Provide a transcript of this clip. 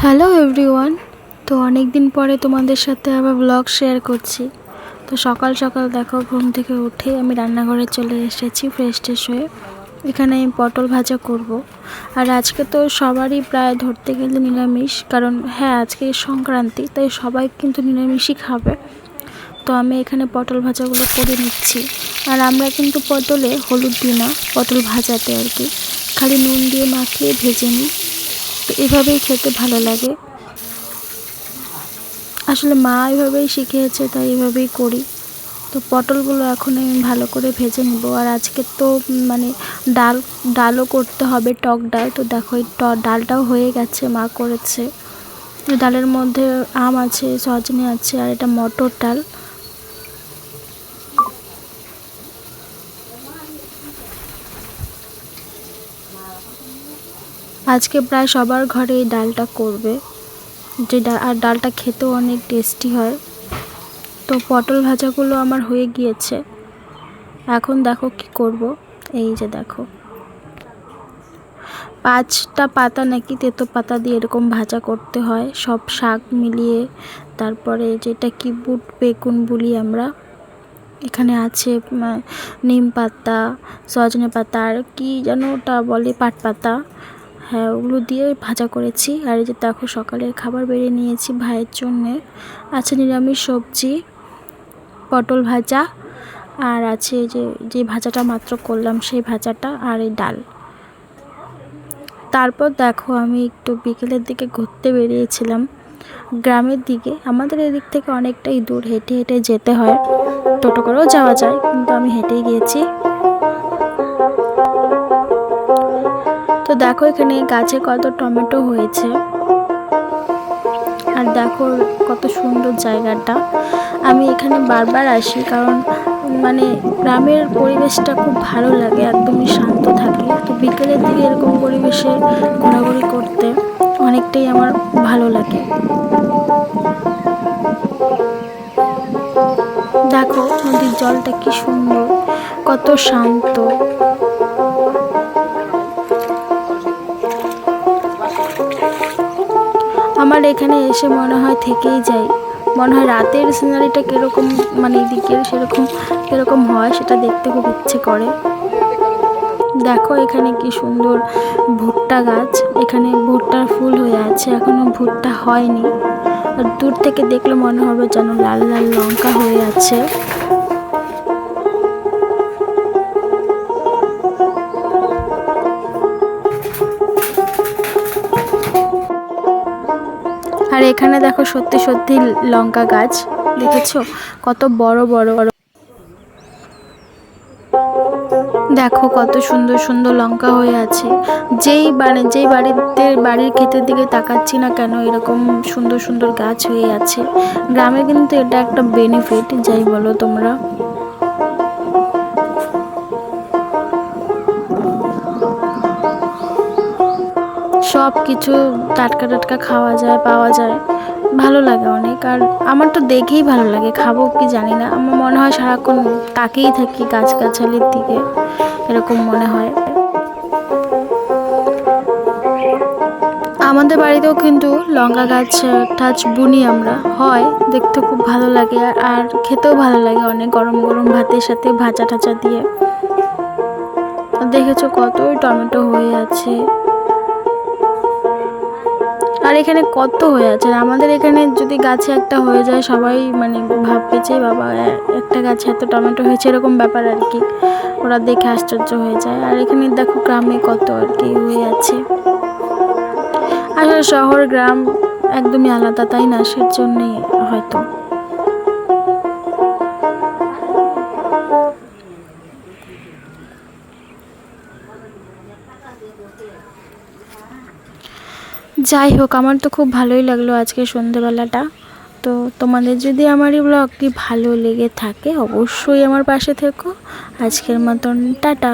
Hello everyone. তো অনেক দিন পরে তোমাদের সাথে আবার ব্লগ শেয়ার করছি। তো সকাল সকাল দেখো, ঘুম থেকে উঠে আমি রান্নাঘরে চলে এসেছি ফ্রেশ ট্রেশ হয়ে। এখানে আমি পটল ভাজা করব। আর আজকে তো সবারই প্রায় ধরতে গেলে নিরামিষ, কারণ হ্যাঁ আজকে সংক্রান্তি, তাই সবাই কিন্তু নিরামিষই খাবে। তো আমি এখানে পটল ভাজাগুলো করে নিচ্ছি। আর আমরা কিন্তু পটলে হলুদ দিই না, পটল ভাজাতে আর কি খালি নুন দিয়ে মাখিয়ে ভেজে নিই। তো এভাবেই খেতে ভালো লাগে। আসলে মা এভাবেই শিখিয়েছে, তাই এভাবেই করি। তো পটলগুলো এখন আমি ভালো করে ভেজে নেব। আর আজকে তো মানে ডালও করতে হবে, টক ডাল। তো দেখো এই ডালটাও হয়ে গেছে, মা করেছে। ডালের মধ্যে আম আছে, সজনে আছে, আর এটা মটর ডাল। আজকে প্রায় সবার ঘরে এই ডালটা করবে, আর ডালটা খেতেও অনেক টেস্টি হয়। তো পটল ভাজাগুলো আমার হয়ে গিয়েছে। এখন দেখো কি করব। এই যে দেখো, 5টা পাতা নাকি তেতো পাতা দিয়ে এরকম ভাজা করতে হয়, সব শাক মিলিয়ে। তারপরে যেটা কি বুট বেগুন বলি আমরা, এখানে আছে নিম পাতা, সজনে পাতা, আর কি যেন ওটা বলে, পাট পাতা। হ্যাঁ, ওগুলো দিয়ে ভাজা করেছি। আর এই যে দেখো, সকালের খাবার বেড়ে নিয়েছি ভাইয়ের জন্যে। আছে নিরামিষ সবজি, পটল ভাজা, আর আছে যে ভাজাটা মাত্র করলাম সেই ভাজাটা, আর এই ডাল। তারপর দেখো, আমি একটু বিকেলের দিকে ঘুরতে বেরিয়েছিলাম গ্রামের দিকে। আমাদের এদিক থেকে অনেকটাই দূর, হেঁটে হেঁটে যেতে হয়, টোটো করেও যাওয়া যায়, কিন্তু আমি হেঁটেই গিয়েছি। তো দেখো এখানে গাছে কত টমেটো হয়েছে, আর দেখো কত সুন্দর জায়গাটা। আমি এখানে বারবার আসি, কারণ মানে গ্রামের পরিবেশটা খুব ভালো লাগে, একদমই শান্ত থাকে। তো বিকেলের দিকে এরকম পরিবেশে ঘোরাঘুরি করতে অনেকটাই আমার ভালো লাগে। দেখো নদীর জলটা কি সুন্দর, কত শান্ত। আমার এখানে এসে মনে হয় থেকেই যাই। মনে হয় রাতের সিনারিটা কীরকম, মানে এদিকের সেরকম কীরকম হয় সেটা দেখতে খুব ইচ্ছে করে। দেখো এখানে কি সুন্দর ভুট্টা গাছ, এখানে ভুট্টার ফুল হয়ে আছে, এখনো ভুট্টা হয়নি। আর দূর থেকে দেখলে মনে হবে যেন লাল লাল লঙ্কা হয়ে আছে। আর এখানে দেখো সত্যি সত্যি লঙ্কা গাছ, দেখেছো কত বড় বড় বড়। দেখো কত সুন্দর সুন্দর লঙ্কা হয়ে আছে। যেই বাড়ির ক্ষেতের দিকে তাকাচ্ছি না কেন, এরকম সুন্দর সুন্দর গাছ হয়ে আছে। গ্রামে কিন্তু এটা একটা বেনিফিট, যাই বলো তোমরা। সব কিছু টাটকা টাটকা খাওয়া যায়, পাওয়া যায়, ভালো লাগে অনেক। আর আমার তো দেখেই ভালো লাগে, খাবো কি জানি না, আমার মনে হয় সারাক্ষণ তাকিয়েই থাকি গাছগাছালির দিকে, এরকম মনে হয়। আমাদের বাড়িতেও কিন্তু লঙ্কা গাছ টাছ বুনি আমরা, হয় দেখতে খুব ভালো লাগে, আর খেতেও ভালো লাগে অনেক, গরম গরম ভাতের সাথে ভাজা টাজা দিয়ে। দেখেছো কতই টমেটো হয়ে আছে, আর এখানে কত হয়ে আছে। আমাদের এখানে যদি গাছে একটা হয়ে যায়, সবাই মানে ভাববে যে বাবা একটা গাছে এত টমেটো হয়েছে, এরকম ব্যাপার আর কি। ওরা দেখে আশ্চর্য হয়ে যায়। আর এখানে দেখো গ্রামে কত আর কি হয়ে আছে। আসলে শহর গ্রাম একদমই আলাদা, তাই না? সের জন্যই হয়তো। যাই হোক, আমার তো খুব ভালোই লাগলো আজকে সন্ধেবেলাটা। তো তোমাদের যদি আমার এই ব্লগটি ভালো লেগে থাকে, অবশ্যই আমার পাশে থেকো। আজকের মতন টাটা।